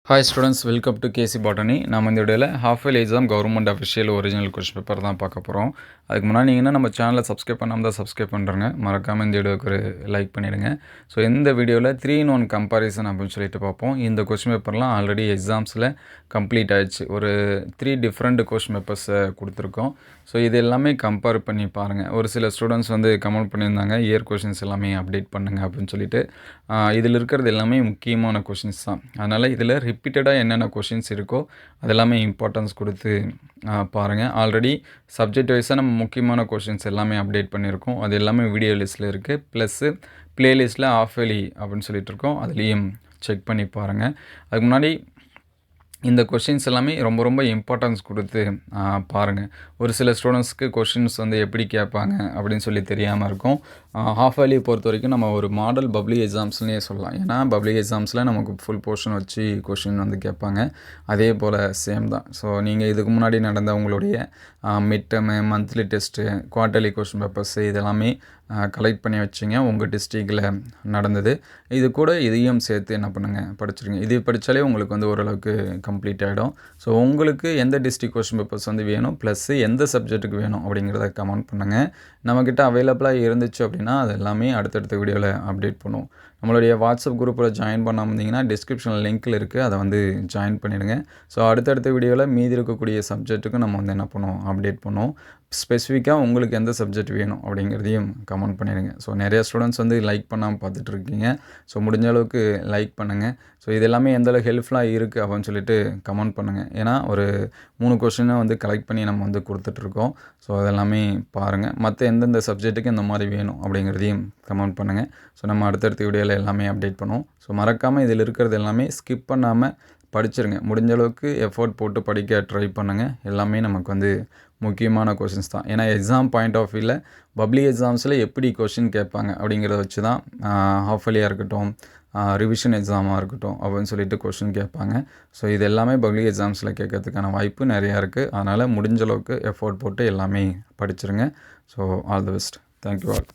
Hi students, welcome to KC botany. நம்ம இந்த வீடியோவில் half yearly exam government official original question paper தான் பார்க்க போகிறோம். அதுக்கு முன்னாடி நீங்கள் நம்ம சேனலை சப்ஸ்கிரைப் பண்ணாமல் தான் சப்ஸ்கிரைப் பண்ணுறங்க. மறக்காமல் இந்த வீடியோக்கு ஒரு லைக் பண்ணிவிடுங்க. ஸோ இந்த வீடியோவில் 3-in-1 கம்பாரிசன் அப்படின்னு சொல்லிட்டு பார்ப்போம். இந்த கொஸ்டின் பேப்பர்லாம் ஆல்ரெடி எக்ஸாம்ஸில் கம்ப்ளீட் ஆகிடுச்சு. ஒரு 3 டிஃப்ரெண்ட் கொஸ்டின் பேப்பர்ஸை கொடுத்துருக்கோம். ஸோ இது எல்லாமே கம்பேர் பண்ணி பாருங்கள். ஒரு சில ஸ்டூடெண்ட்ஸ் வந்து கமெண்ட் பண்ணியிருந்தாங்க, இயர் கொஷின்ஸ் எல்லாமே அப்டேட் பண்ணுங்கள் அப்படின்னு சொல்லிட்டு. இதில் இருக்கிறது எல்லாமே முக்கியமான கொஷின்ஸ் தான். அதனால் இதில் ரிப்பீட்டடாக என்னென்ன கொஷின்ஸ் இருக்கோ அதெல்லாமே இம்பார்ட்டன்ஸ் கொடுத்து பாருங்கள். ஆல்ரெடி சப்ஜெக்ட் வைஸாக நம்ம முக்கியமான கொஷின்ஸ் எல்லாமே அப்டேட் பண்ணியிருக்கோம். அது எல்லாமே வீடியோ லிஸ்ட்டில் இருக்குது. ப்ளஸ்ஸு ப்ளேலிஸ்ட்டில் ஆஃப் இயர்லி அப்படின்னு சொல்லிட்டு இருக்கோம். அதுலேயும் செக் பண்ணி பாருங்கள். அதுக்கு முன்னாடி இந்த கொஷின்ஸ் எல்லாமே ரொம்ப ரொம்ப இம்பார்ட்டன்ஸ் கொடுத்து பாருங்கள். ஒரு சில ஸ்டூடெண்ட்ஸ்க்கு கொஷின்ஸ் வந்து எப்படி கேட்பாங்க அப்படின்னு சொல்லி தெரியாமல் இருக்கும். ஹாஃப் இயர்லி பொறுத்த வரைக்கும் நம்ம ஒரு மாடல் பப்ளிக் எக்ஸாம்ஸ்னே சொல்லலாம். ஏன்னா பப்ளிக் எக்ஸாம்ஸில் நமக்கு ஃபுல் போர்ஷன் வச்சு கொஷின் வந்து கேட்பாங்க. அதே போல் சேம் தான். ஸோ நீங்கள் இதுக்கு முன்னாடி நடந்த உங்களுடைய mid term, monthly test, quarterly question papers இதெல்லாமே கலெக்ட் பண்ணி வச்சிங்க. உங்கள் டிஸ்ட்ரிக்டில் நடந்தது. இது கூட இதையும் சேர்த்து என்ன பண்ணுங்கள், படிச்சிருங்க. இது படித்தாலே உங்களுக்கு வந்து ஓரளவுக்கு கம்ப்ளீட் ஆகிடும். ஸோ உங்களுக்கு எந்த டிஸ்ட்ரிக்ட் கொஷின் பேப்பர்ஸ் வந்து வேணும், ப்ளஸ்ஸு எந்த சப்ஜெக்ட்டுக்கு வேணும் அப்படிங்கிறத கமெண்ட் பண்ணுங்கள். நம்மக்கிட்ட அவைலபிளாக இருந்துச்சு அப்படின்னா அது எல்லாமே அடுத்தடுத்த வீடியோவில் அப்டேட் பண்ணுவோம். நம்மளுடைய வாட்ஸ்அப் குரூப்பில் ஜாயின் பண்ணாமல் இருந்தீங்கன்னா டிஸ்கிரிப்ஷனில் லிங்க்கில் இருக்குது, அதை வந்து ஜாயின் பண்ணிவிடுங்க. ஸோ அடுத்தடுத்த வீடியோவில் மீதி இருக்கக்கூடிய சப்ஜெக்ட்டுக்கு நம்ம வந்து என்ன பண்ணுவோம், அப்டேட் பண்ணுவோம். ஸ்பெசிஃபிக்காக உங்களுக்கு எந்த சப்ஜெக்ட் வேணும் அப்படிங்கிறதையும் கமெண்ட் பண்ணிடுங்க. ஸோ நிறையா ஸ்டூடெண்ட்ஸ் வந்து லைக் பண்ணாமல் பார்த்துட்ருக்கீங்க. ஸோ முடிஞ்ச அளவுக்கு லைக் பண்ணுங்கள். ஸோ இது எல்லாமே எந்தளவு ஹெல்ப்ஃபுல்லாக இருக்குது அப்படின்னு சொல்லிட்டு கமெண்ட் பண்ணுங்கள். ஏன்னா ஒரு 3 கொஷினை வந்து கலெக்ட் பண்ணி நம்ம வந்து கொடுத்துட்ருக்கோம். ஸோ அதெல்லாமே பாருங்கள். மற்ற எந்தெந்த சப்ஜெக்ட்டுக்கு இந்த மாதிரி வேணும் அப்படிங்கிறதையும் கமெண்ட் பண்ணுங்கள். ஸோ நம்ம அடுத்தடுத்த வீடியோவில் எல்லாமே அப்டேட் பண்ணுவோம். ஸோ மறக்காமல் இதில் இருக்கிறது எல்லாமே ஸ்கிப் பண்ணாமல் படிச்சிருங்க. முடிஞ்ச அளவுக்கு எஃபோர்ட் போட்டு படிக்க ட்ரை பண்ணுங்கள். எல்லாமே நமக்கு வந்து முக்கியமான கொஷின்ஸ் தான். ஏன்னா எக்ஸாம் பாயிண்ட் ஆஃப் வியூவில் பப்ளிக் எக்ஸாம்ஸில் எப்படி கொஷின் கேட்பாங்க அப்படிங்கிறத வச்சு தான் ஹாஃப் இயர்லியாக இருக்கட்டும், ரிவிஷன் எக்ஸாமாக இருக்கட்டும் அப்படின்னு சொல்லிட்டு கொஷின் கேட்பாங்க. ஸோ இது எல்லாமே பப்ளிக் எக்ஸாம்ஸில் கேட்கறதுக்கான வாய்ப்பு நிறையா இருக்குது. அதனால் முடிஞ்ச அளவுக்கு எஃபோர்ட் போட்டு எல்லாமே படிச்சிருங்க. So all the best. Thank you all.